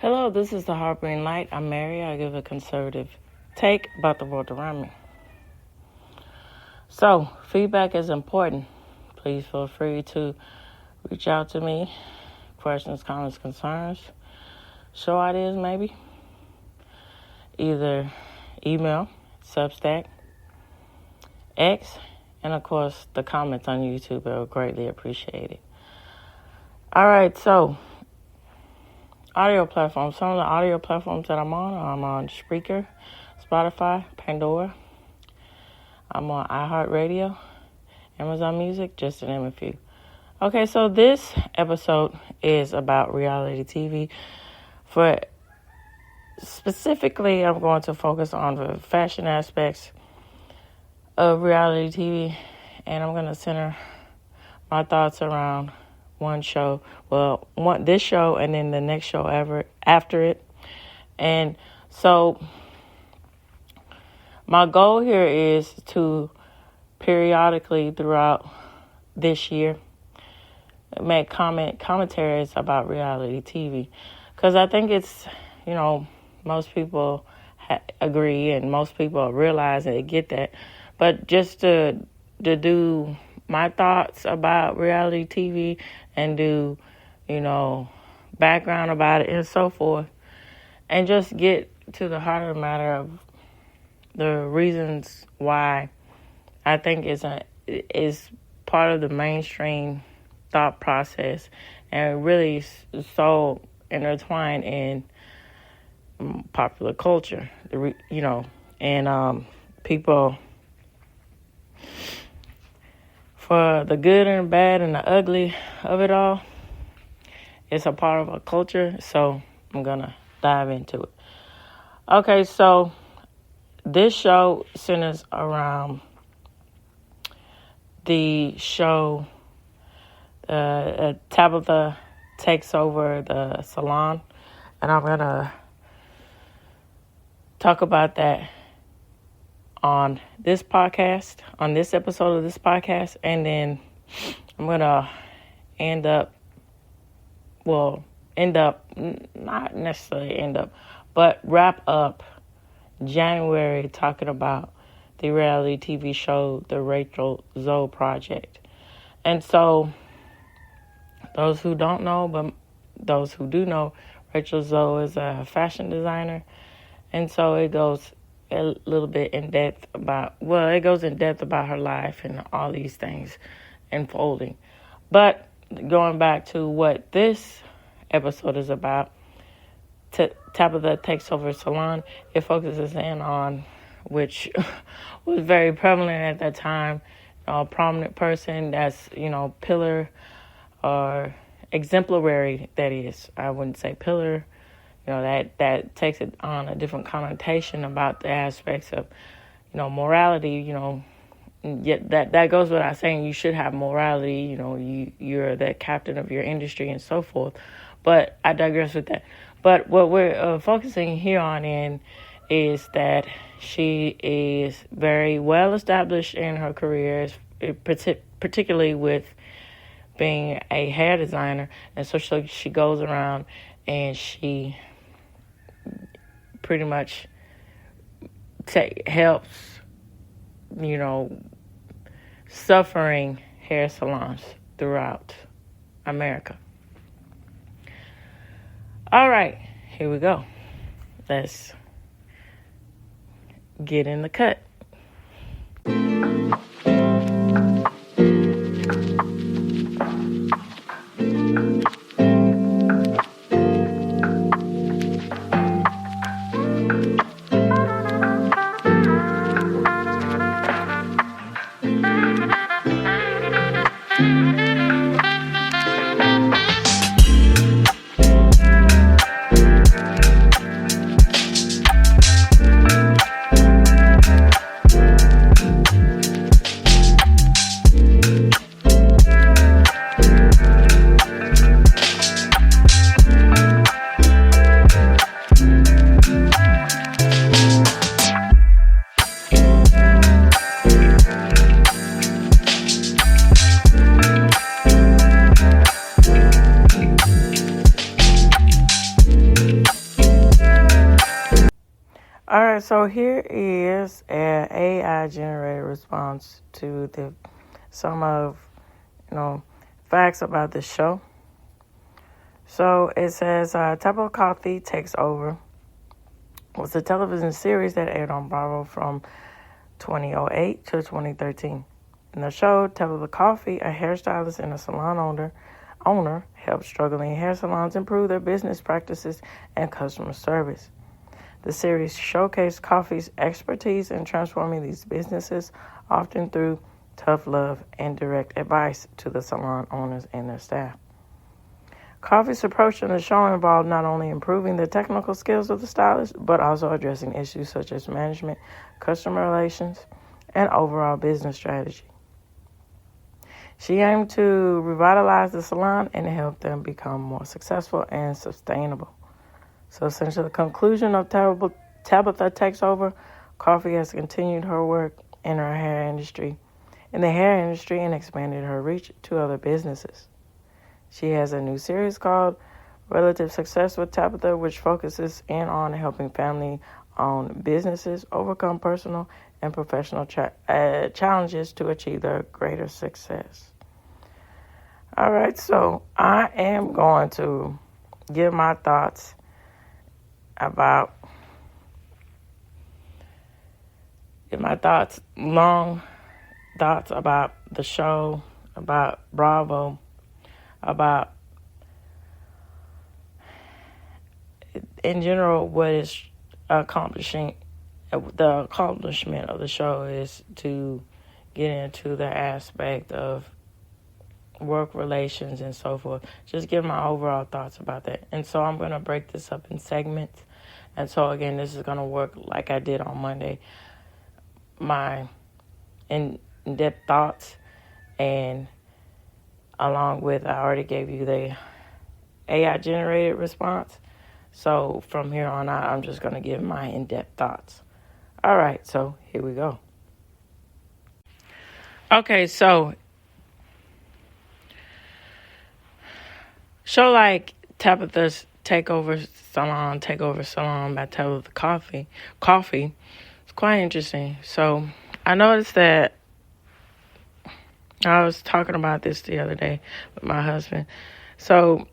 Hello, this is the Harboring Light. I'm Mary. I give a conservative take about the world around me. So, feedback is important. Please feel free to reach out to me. Questions, comments, concerns, show ideas maybe. Either email, Substack, X, and of course the comments on YouTube are greatly appreciated. All right, so audio platforms. Some of the audio platforms that I'm on Spreaker, Spotify, Pandora. I'm on iHeartRadio, Amazon Music, just to name a few. Okay, so this episode is about reality TV. Specifically, I'm going to focus on the fashion aspects of reality TV, and I'm going to center my thoughts around one show. Well, this show and then the next show after it. And so my goal here is to periodically throughout this year make commentaries about reality TV, because I think it's, most people agree and most people realize and get that. But just to do my thoughts about reality TV and do, background about it and so forth, and just get to the heart of the matter of the reasons why I think is part of the mainstream thought process and really so intertwined in popular culture, and people, for the good and the bad and the ugly of it all, it's a part of our culture, so I'm going to dive into it. Okay, so this show centers around the show Tabatha Takes Over the Salon, and I'm going to talk about that on this podcast, on this episode of this podcast, and then I'm going to wrap up January talking about the reality TV show, The Rachel Zoe Project. And so, those who don't know, but those who do know, Rachel Zoe is a fashion designer. And so it goes a little bit in depth about her life and all these things unfolding. But going back to what this episode is about, Tabatha Takes Over Salon, it focuses in on, which was very prevalent at that time, a prominent person that's, pillar or exemplary, that is. I wouldn't say pillar, that takes it on a different connotation about the aspects of, morality, yet that goes without saying you should have morality, you're the captain of your industry and so forth. But I digress with that. But what we're focusing here on is that she is very well established in her career, particularly with being a hair designer. And so she goes around and she pretty much helps, suffering hair salons throughout America. All right, here we go. Let's get in the cut. right, so here is an AI generated response to some of facts about the show. So it says Tabatha Coffee Takes Over was a television series that aired on Bravo from 2008 to 2013. In the show, Tabatha Coffee, a hairstylist and a salon owner, helped struggling hair salons improve their business practices and customer service. The series showcased Coffee's expertise in transforming these businesses, often through tough love and direct advice to the salon owners and their staff. Coffee's approach in the show involved not only improving the technical skills of the stylist, but also addressing issues such as management, customer relations, and overall business strategy. She aimed to revitalize the salon and help them become more successful and sustainable. So since the conclusion of Tabatha Takes Over, Coffee has continued her work in the hair industry and expanded her reach to other businesses. She has a new series called Relative Success with Tabatha, which focuses in on helping family-owned businesses overcome personal and professional challenges to achieve their greater success. All right, so I am going to give my thoughts long thoughts about the show, about Bravo, about, in general, what is the accomplishment of the show is to get into the aspect of work relations and so forth. Just give my overall thoughts about that. And so I'm going to break this up in segments. And so, again, this is going to work like I did on Monday. My in-depth thoughts, and along with, I already gave you the AI-generated response. So from here on out, I'm just going to give my in-depth thoughts. All right, so here we go. Okay, so show like Tabatha's Takeover Salon by Tabatha Coffee. It's quite interesting. So I noticed that I was talking about this the other day with my husband. So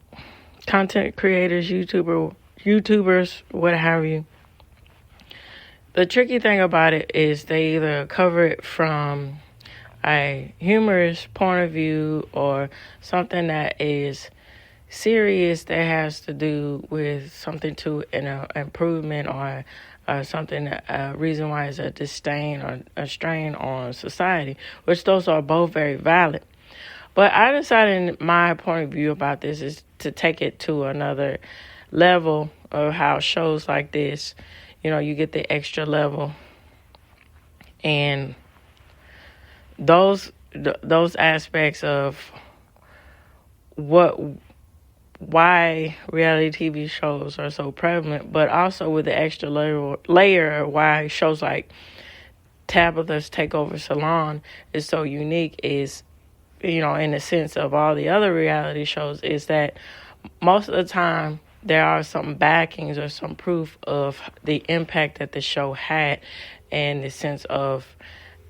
content creators, YouTubers, what have you. The tricky thing about it is they either cover it from a humorous point of view or something that is serious that has to do with something to an improvement or something, a reason why it's a disdain or a strain on society, which those are both very valid. But I decided my point of view about this is to take it to another level of how shows like this, you get the extra level, and those aspects of why reality TV shows are so prevalent, but also with the extra layer why shows like Tabatha's Takeover Salon is so unique is, in the sense of all the other reality shows, is that most of the time there are some backings or some proof of the impact that the show had in the sense of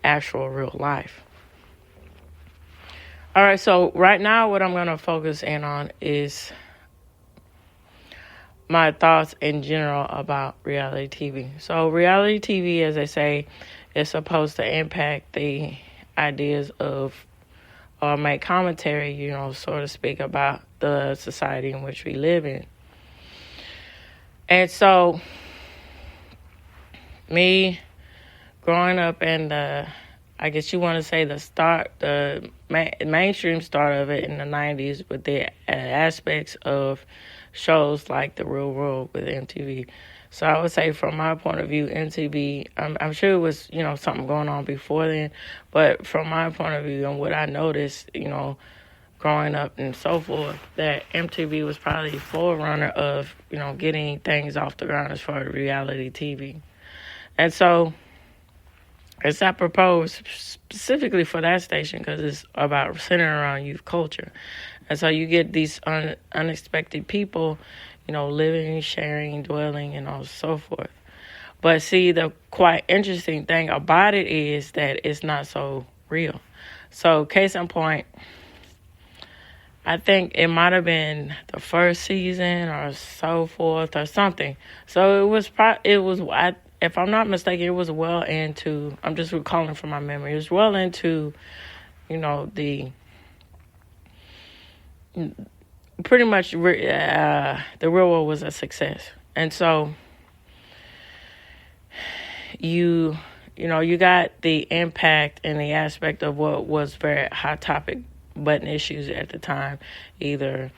actual real life. All right, so right now what I'm going to focus in on is my thoughts in general about reality TV. So reality TV, as I say, is supposed to impact the ideas of, or make commentary, so to speak, about the society in which we live in. And so, me growing up in I guess you want to say the mainstream start of it in the 90s with the aspects of shows like The Real World with MTV. So I would say from my point of view, MTV, I'm sure it was, something going on before then, but from my point of view and what I noticed, growing up and so forth, that MTV was probably the forerunner of, getting things off the ground as far as reality TV. And so it's apropos specifically for that station because it's about centering around youth culture. And so you get these unexpected people, living, sharing, dwelling, and so forth. But see, the quite interesting thing about it is that it's not so real. So, case in point, I think it might have been the first season or so forth or something. So if I'm not mistaken, it was well into, I'm just recalling from my memory, it was well into, the pretty much the real world was a success. And so you got the impact and the aspect of what was very hot topic button issues at the time, either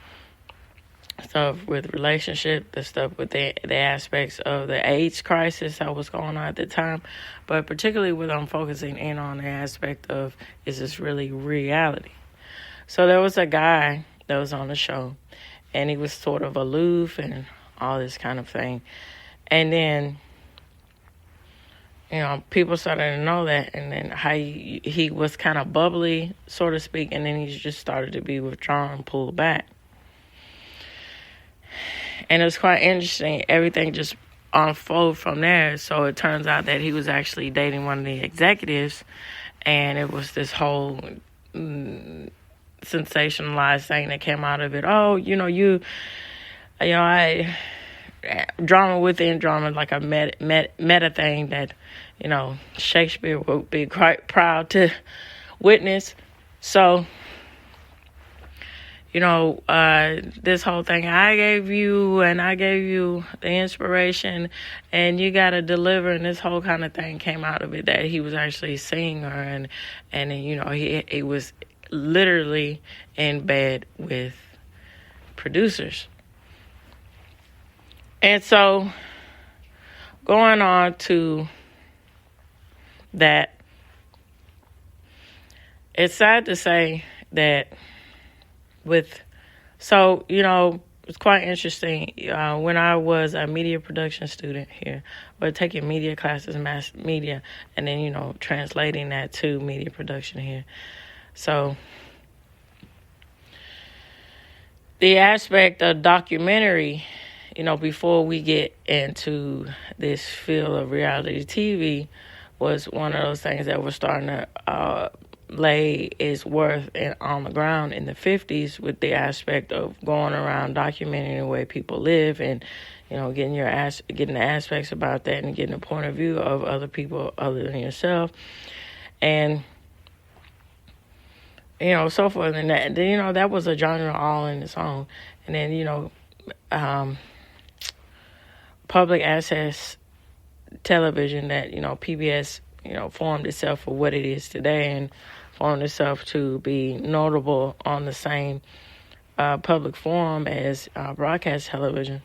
stuff with relationship, the stuff with the aspects of the AIDS crisis that was going on at the time, but particularly what I'm focusing in on the aspect of, is this really reality? So there was a guy that was on the show, and he was sort of aloof and all this kind of thing, and then people started to know that, and then how he was kind of bubbly, so to speak, and then he just started to be withdrawn, pulled back. And it was quite interesting. Everything just unfolded from there. So it turns out that he was actually dating one of the executives, and it was this whole sensationalized thing that came out of it. Oh, drama within drama, like a meta thing that, Shakespeare would be quite proud to witness. So, this whole thing, I gave you the inspiration, and you got to deliver, and this whole kind of thing came out of it, that he was actually seeing her, and he was literally in bed with producers. And so, going on to that, it's sad to say that it's quite interesting. When I was a media production student here, but taking media classes, mass media, and then, translating that to media production here. So the aspect of documentary, before we get into this field of reality TV, was one of those things that was starting to lay its worth on the ground in the 50s, with the aspect of going around documenting the way people live, and getting the aspects about that, and getting a point of view of other people other than yourself, and so forth. And that, that was a genre all in its own. And then public access television, that PBS formed itself for what it is today, and formed itself to be notable on the same public forum as broadcast television.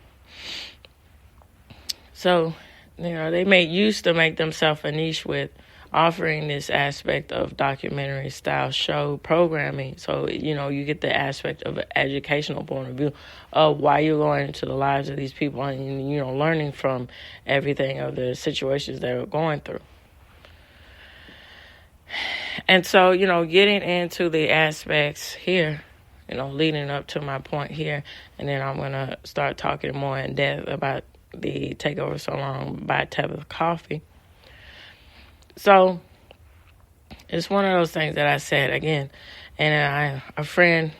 So they used to make themselves a niche with offering this aspect of documentary style show programming. So you get the aspect of an educational point of view of why you're going into the lives of these people, and learning from everything of the situations they're going through. And so, getting into the aspects here, leading up to my point here, and then I'm going to start talking more in depth about the Takeover Salon by Tabatha Coffee. So, it's one of those things that I said again, and a friend,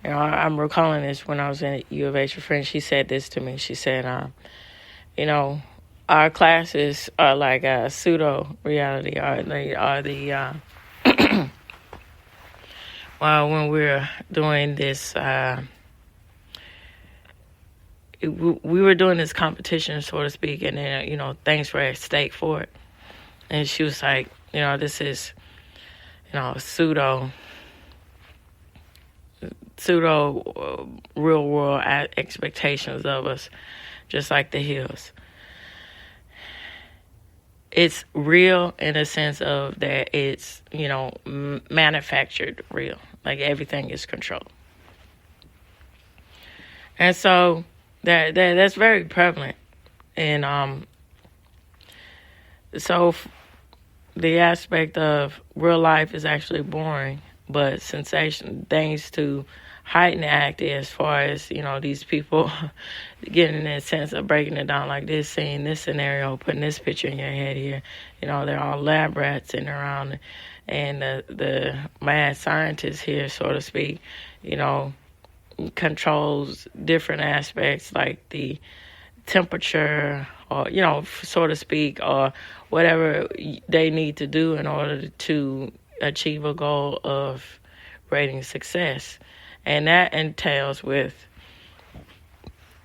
I'm recalling this when I was in U of H, a friend, she said this to me. She said, our classes are like a pseudo reality, or they are the well, when we're doing this, we were doing this competition, so to speak, and then things were at stake for it. And she was like, this is pseudo real world expectations of us, just like the hills. It's real in a sense of that it's, manufactured real. Like everything is controlled. And so that's very prevalent. And so the aspect of real life is actually boring, but sensation, thanks to heightened act as far as, these people getting that sense of breaking it down like this, seeing this scenario, putting this picture in your head here. They're all lab rats sitting around, and the mad scientist here, so to speak, controls different aspects like the temperature, or so to speak, or whatever they need to do in order to achieve a goal of rating success. And that entails with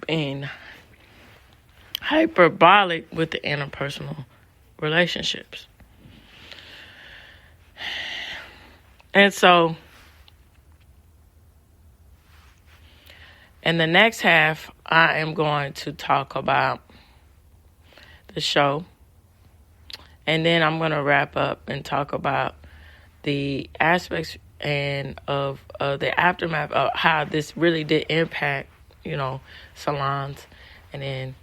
being hyperbolic with the interpersonal relationships. And so in the next half, I am going to talk about the show. And then I'm going to wrap up and talk about the aspects and of the aftermath of how this really did impact, salons. And then,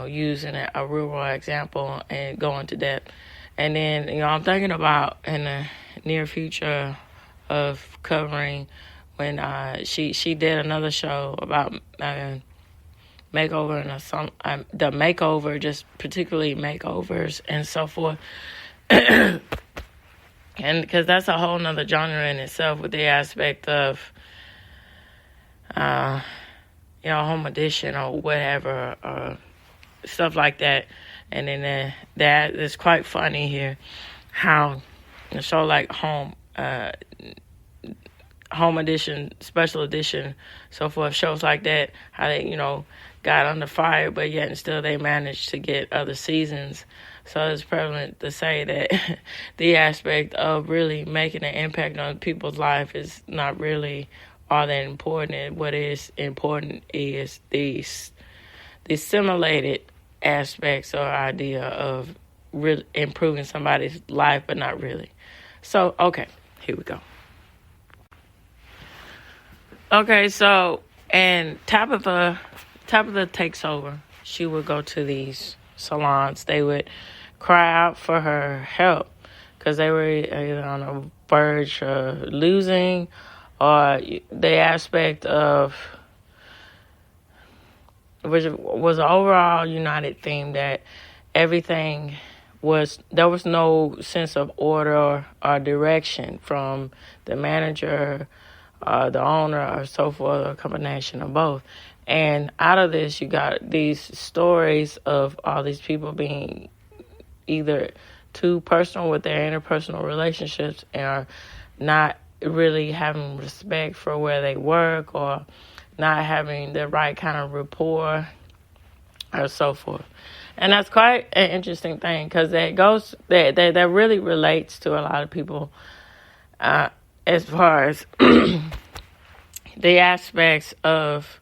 using a real world example and go into depth. And then, I'm thinking about in the near future of covering when she did another show about makeover and the makeover, just particularly makeovers and so forth. And because that's a whole nother genre in itself, with the aspect of home edition or whatever, stuff like that. And then that is quite funny here, how a show like home edition, special edition, so forth, shows like that, how they, got under fire, but yet and still they managed to get other seasons. So it's prevalent to say that the aspect of really making an impact on people's life is not really all that important. What is important is the simulated aspects or idea of really improving somebody's life, but not really. So, okay, here we go. Okay, so, and Tabatha takes over. She would go to these salons. They would cry out for her help because they were either on the verge of losing, or the aspect of, which was an overall united theme, that everything there was no sense of order or direction from the manager, the owner, or so forth, or a combination of both. And out of this, you got these stories of all these people being either too personal with their interpersonal relationships and are not really having respect for where they work, or not having the right kind of rapport, or so forth. And that's quite an interesting thing, because that really relates to a lot of people as far as the aspects of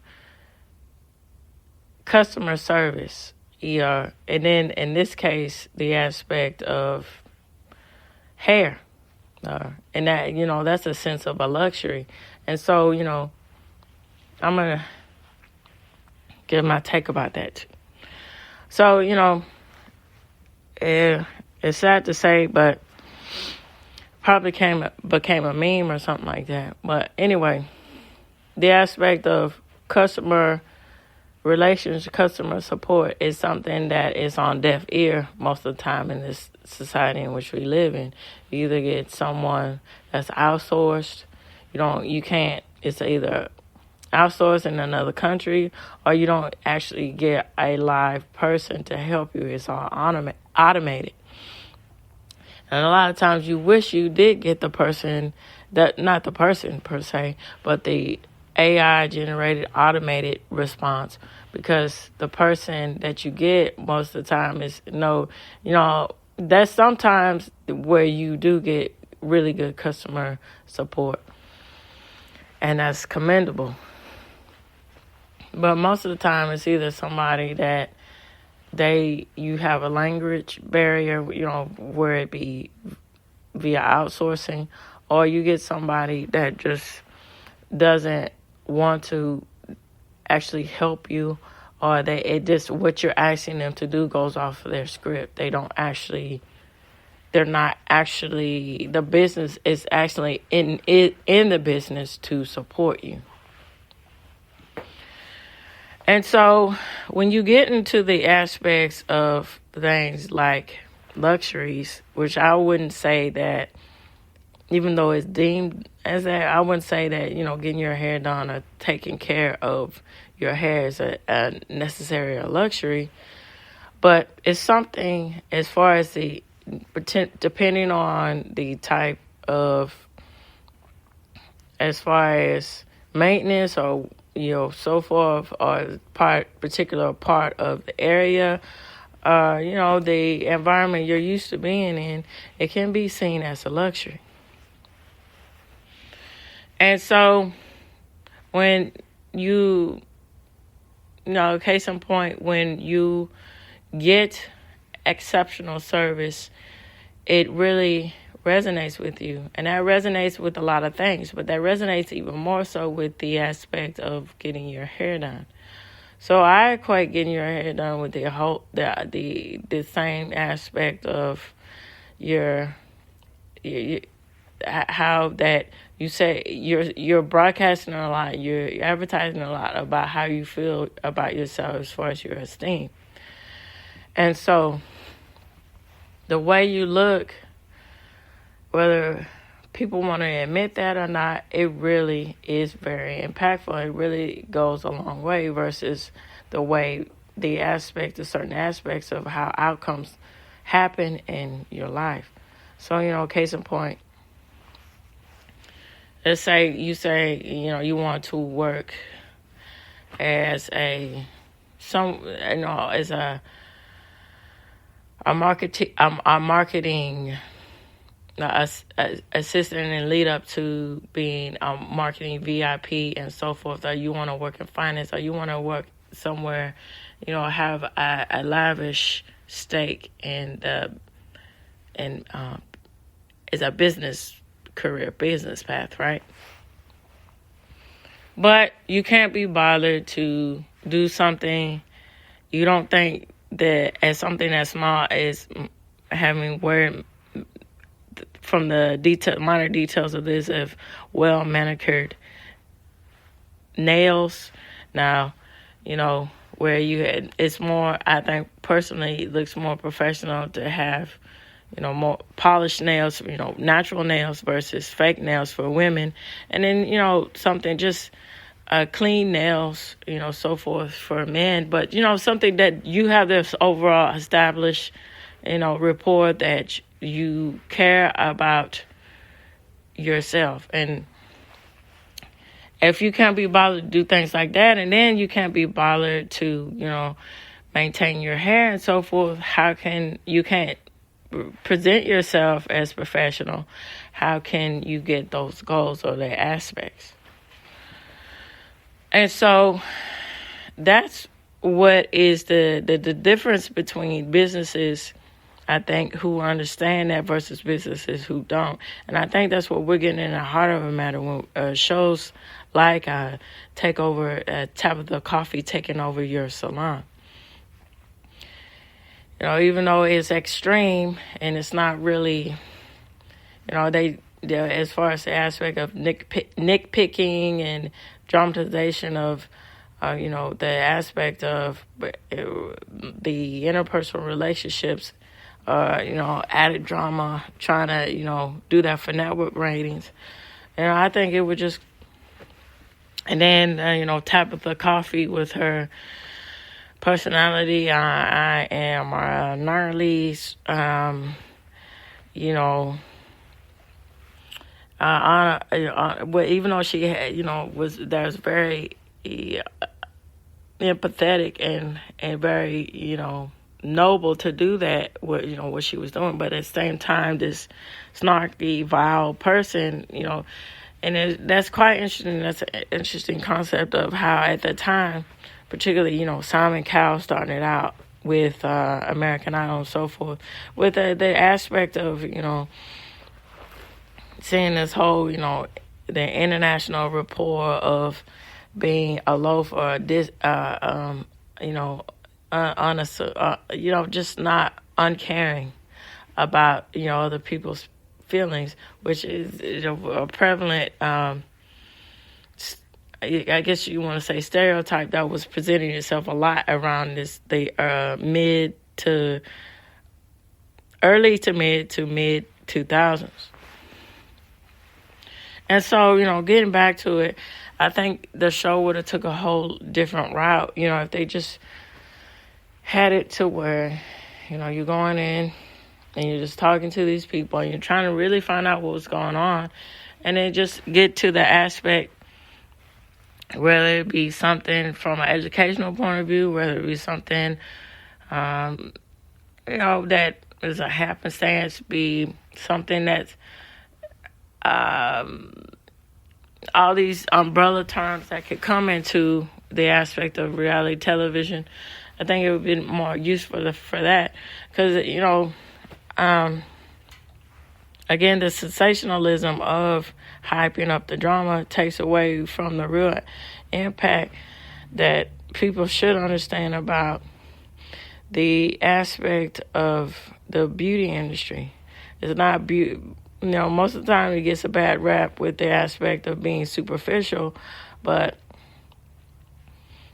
customer service, and then in this case, the aspect of hair, and that, that's a sense of a luxury. And so, I'm gonna give my take about that too. So, it's sad to say, but probably became a meme or something like that. But anyway, the aspect of customer relations, customer support is something that is on deaf ear most of the time in this society in which we live in. You either get someone that's outsourced, it's either outsourced in another country, or you don't actually get a live person to help you. It's all automated. And a lot of times you wish you did get the person, not the person per se, but the AI generated automated response, because the person that you get most of the time is that's sometimes where you do get really good customer support, and that's commendable. But most of the time it's either somebody that you have a language barrier, where it be via outsourcing, or you get somebody that just doesn't want to actually help you, or what you're asking them to do goes off of their script. The business is actually in the business to support you. And so when you get into the aspects of things like luxuries, which I wouldn't say that, even though it's deemed as that, I wouldn't say that, getting your hair done or taking care of your hair is a necessary or luxury. But it's something as far as depending on the type of, as far as maintenance or, so forth, or particular part of the area, the environment you're used to being in, it can be seen as a luxury. And so when case in point, when you get exceptional service, it really resonates with you. And that resonates with a lot of things, but that resonates even more so with the aspect of getting your hair done. So I equate getting your hair done with the same aspect of how that you say you're broadcasting a lot, you're advertising a lot about how you feel about yourself as far as your esteem. And so the way you look, whether people want to admit that or not, it really is very impactful. It really goes a long way versus certain aspects of how outcomes happen in your life. So, case in point, let's say you want to work as a marketing assistant and lead up to being a marketing VIP and so forth, or you want to work in finance, or you want to work somewhere, have a lavish stake in is a business path, right? But you can't be bothered to do something you don't think that as something as small as having from the minor details of this, of well manicured nails. Now, where it's more, I think personally, it looks more professional to have, more polished nails, natural nails versus fake nails for women. And then, something just clean nails, so forth for men. But, something that you have this overall established, rapport that you care about yourself. And if you can't be bothered to do things like that, and then you can't be bothered to, maintain your hair and so forth, you can't present yourself as professional, how can you get those goals or their aspects? And so that's what is the difference between businesses, I think, who understand that versus businesses who don't. And I think that's what we're getting in the heart of the matter when shows like Takeover, Tabatha Coffee taking over your salon. Even though it's extreme and it's not really, they as far as the aspect of nitpicking and dramatization of, the aspect of the interpersonal relationships, added drama, trying to, do that for network ratings. I think it would just, and then, Tabatha Coffee with her personality, I am gnarly, even though she had, there's very empathetic and very, noble to do that, what she was doing, but at the same time, this snarky, vile person, and that's quite interesting. That's an interesting concept of how at the time, particularly, Simon Cowell started out with American Idol and so forth, with the aspect of, seeing this whole, the international rapport of being a loaf or honest, just not uncaring about, other people's feelings, which is a prevalent I guess you want to say stereotype that was presenting itself a lot around the early to mid 2000s. And so, getting back to it, I think the show would have took a whole different route, if they just had it to where, you're going in and you're just talking to these people and you're trying to really find out what was going on, and then just get to the aspect, whether it be something from an educational point of view, whether it be something, that is a happenstance, be something that's all these umbrella terms that could come into the aspect of reality television. I think it would be more useful for that, because again, the sensationalism of hyping up the drama takes away from the real impact that people should understand about the aspect of the beauty industry. It's not beauty. Most of the time it gets a bad rap with the aspect of being superficial, but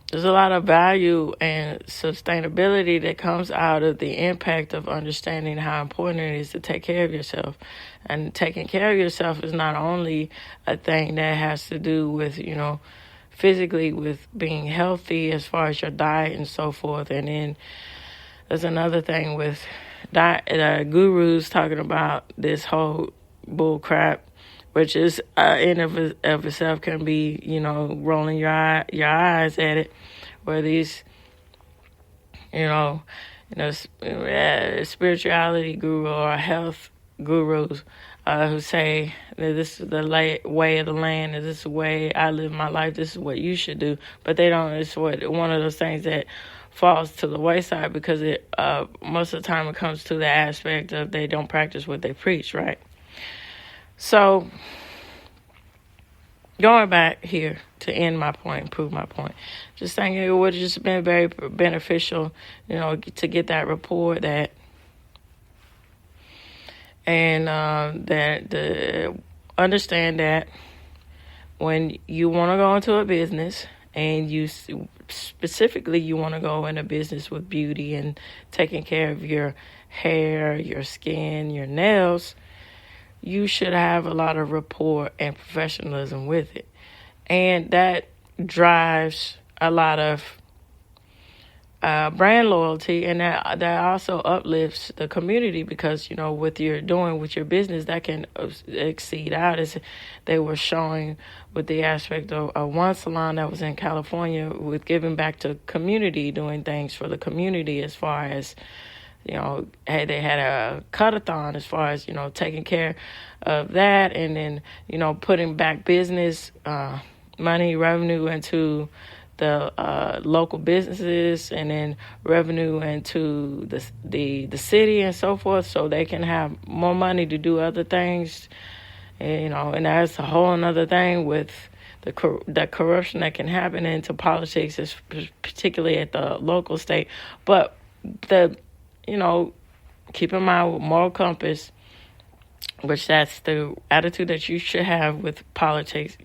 there's a lot of value and sustainability that comes out of the impact of understanding how important it is to take care of yourself. And taking care of yourself is not only a thing that has to do with, physically with being healthy as far as your diet and so forth. And then there's another thing with gurus talking about this whole bull crap, which is in of itself can be, rolling your eyes at it, where these, spirituality guru or health gurus who say that this is the way of the land, and this is the way I live my life, this is what you should do. But they don't. It's one of those things that falls to the wayside, because it most of the time it comes to the aspect of they don't practice what they preach, right? So, going back here to end my point, prove my point, just saying it would have just been very beneficial, to get that report understand that when you want to go into a business, and you specifically you want to go in a business with beauty and taking care of your hair, your skin, your nails, you should have a lot of rapport and professionalism with it. And that drives a lot of brand loyalty, and that also uplifts the community, because, what you're doing with your business, that can exceed out. As they were showing with the aspect of one salon that was in California with giving back to community, doing things for the community as far as, they had a cut-a-thon as far as, taking care of that, and then, putting back business money, revenue into the local businesses, and then revenue into the city and so forth, so they can have more money to do other things. And, and that's a whole another thing with the corruption that can happen into politics, particularly at the local state. But keep in mind with moral compass, which that's the attitude that you should have with politics,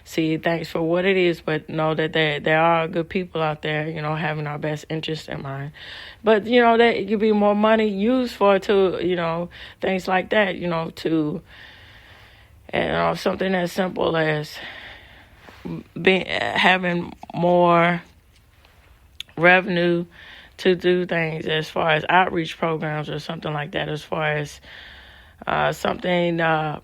see things for what it is, but know that there are good people out there, having our best interest in mind. But, that it could be more money used for to, things like that, to, something as simple as having more revenue to do things as far as outreach programs or something like that, as far as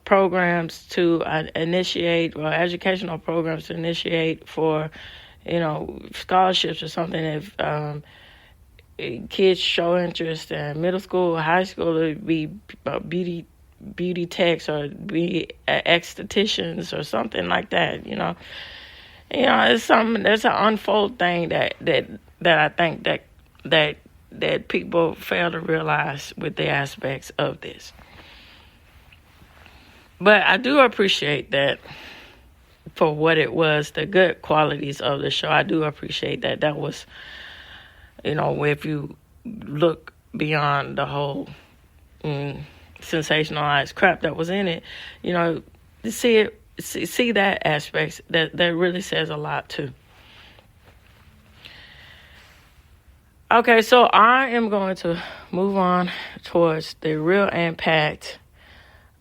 programs to initiate, or educational programs to initiate for, scholarships or something. If kids show interest in middle school, high school, it would be beauty techs, or be estheticians or something like that. It's something. There's an unfold thing that I think that people fail to realize with the aspects of this. But I do appreciate that for what it was, the good qualities of the show. I do appreciate that. That was, if you look beyond the whole sensationalized crap that was in it, to see it see that aspect. That really says a lot too. Okay, so I am going to move on towards the real impact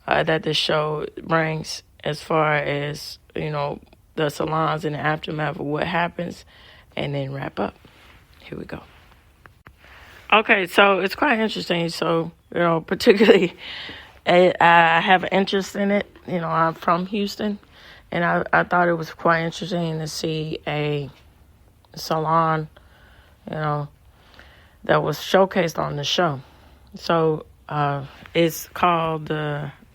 that the show brings as far as, the salons and the aftermath of what happens, and then wrap up. Here we go. Okay, so it's quite interesting. So, particularly, I have an interest in it. I'm from Houston, and I thought it was quite interesting to see a salon, that was showcased on the show. So it's called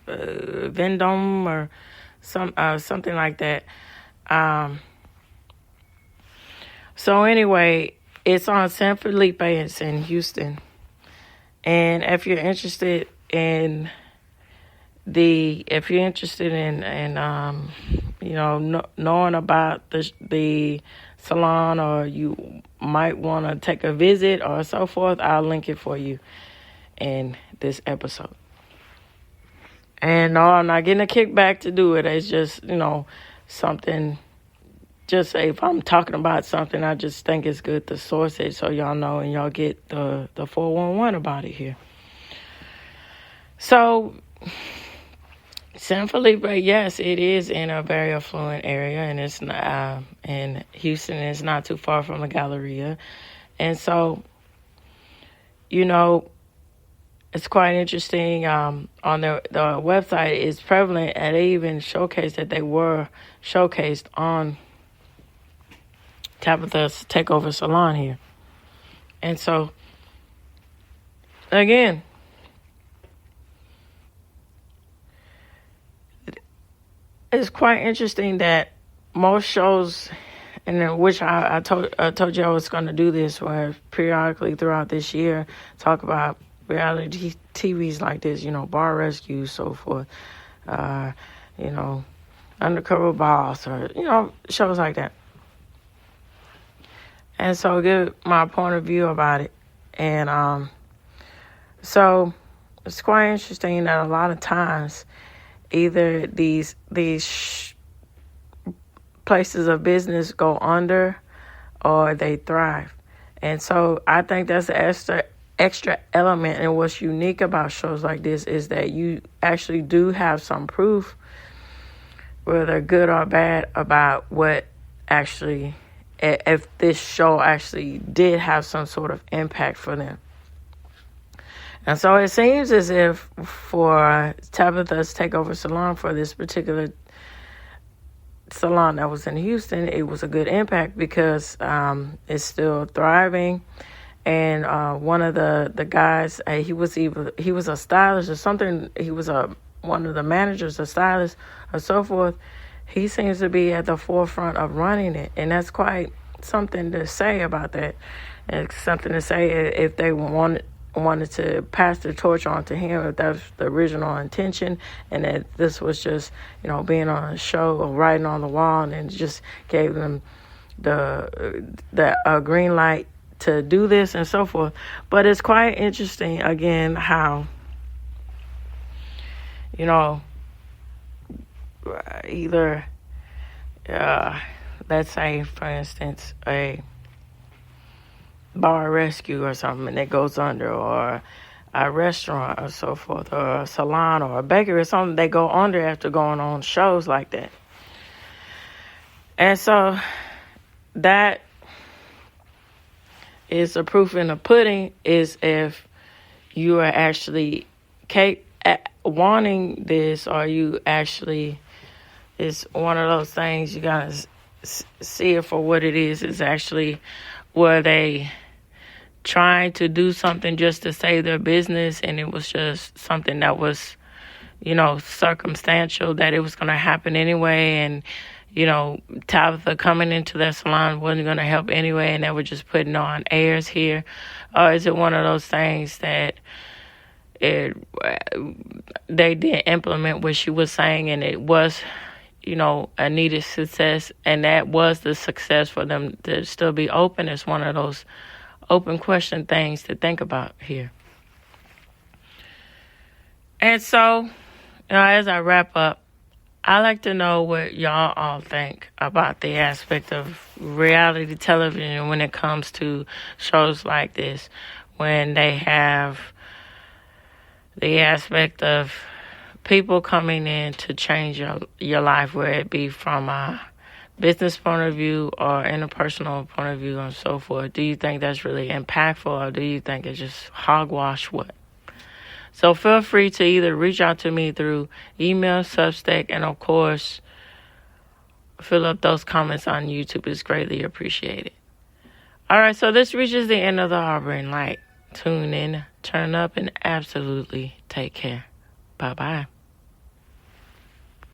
Vendome or something like that. So anyway, it's on San Felipe. It's in Houston, and if you're interested in knowing about the salon, or you might want to take a visit or so forth, I'll link it for you in this episode. And no, I'm not getting a kickback to do it. It's just, something. Just say if I'm talking about something, I just think it's good to source it so y'all know and y'all get the 411 about it here. So, San Felipe, yes, it is in a very affluent area, and it's not, and Houston is not too far from the Galleria. And so, it's quite interesting. On the website, it's prevalent, and they even showcased that they were showcased on Tabatha's Takeover Salon here. And so, again, it's quite interesting that most shows, and which I told you I was going to do this, where periodically throughout this year, talk about reality TVs like this, Bar Rescue, so forth, Undercover Boss, or, shows like that. And so give my point of view about it. And so it's quite interesting that a lot of times either these places of business go under or they thrive. And so I think that's an extra element. And what's unique about shows like this is that you actually do have some proof, whether good or bad, about what actually, if this show actually did have some sort of impact for them. And so it seems as if for Tabatha's Takeover Salon, for this particular salon that was in Houston, it was a good impact because it's still thriving. And one of the guys, he was a stylist or something. He was one of the managers, a stylist, or so forth. He seems to be at the forefront of running it, and that's quite something to say about that. And it's something to say if they wanted to pass the torch on to him, if that was the original intention, and that this was just, being on a show or writing on the wall, and it just gave them the green light to do this and so forth. But it's quite interesting, again, how, either, let's say, for instance, a bar rescue or something that goes under, or a restaurant or so forth, or a salon or a bakery or something, they go under after going on shows like that. And so that is the proof in the pudding, is if you are actually wanting this, or you actually, it's one of those things you gotta see it for what it is. It's actually, were they trying to do something just to save their business, and it was just something that was, circumstantial, that it was going to happen anyway, and, Tabatha coming into that salon wasn't going to help anyway, and they were just putting on airs here? Or is it one of those things that they didn't implement what she was saying, and it was, a needed success, and that was the success for them to still be open? It's one of those open question things to think about here. And so, as I wrap up, I like to know what y'all all think about the aspect of reality television when it comes to shows like this, when they have the aspect of people coming in to change your life, whether it be from a business point of view or interpersonal point of view and so forth. Do you think that's really impactful, or do you think it's just hogwash? What? So feel free to either reach out to me through email, Substack, and of course, fill up those comments on YouTube. It's greatly appreciated. All right, so this reaches the end of the Harboring Light. Tune in, turn up, and absolutely take care. Bye-bye.